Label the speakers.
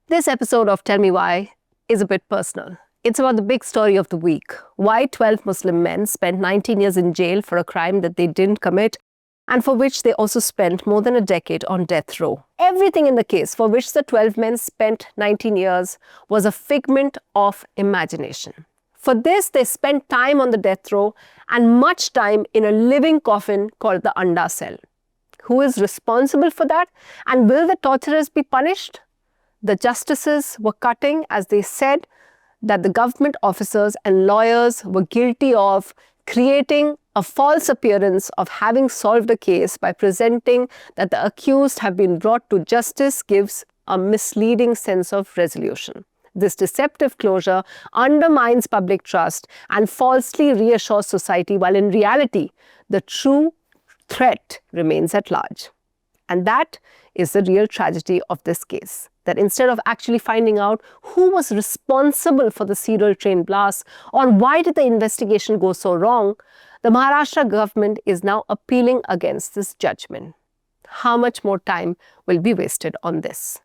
Speaker 1: This episode of Tell Me Why is a bit personal. It's about the big story of the week. Why 12 Muslim men spent 19 years in jail for a crime that they didn't commit and for which they also spent more than a decade on death row. Everything in the case for which the 12 men spent 19 years was a figment of imagination. For this, they spent time on the death row and much time in a living coffin called the Anda cell. Who is responsible for that? And will the torturers be punished? The justices were cutting as they said that the government officers and lawyers were guilty of creating a false appearance of having solved a case by presenting that the accused have been brought to justice gives a misleading sense of resolution. This deceptive closure undermines public trust and falsely reassures society, while in reality, the true threat remains at large. And that is the real tragedy of this case. That instead of actually finding out who was responsible for the serial train blast or why did the investigation go so wrong, the Maharashtra government is now appealing against this judgment. How much more time will be wasted on this?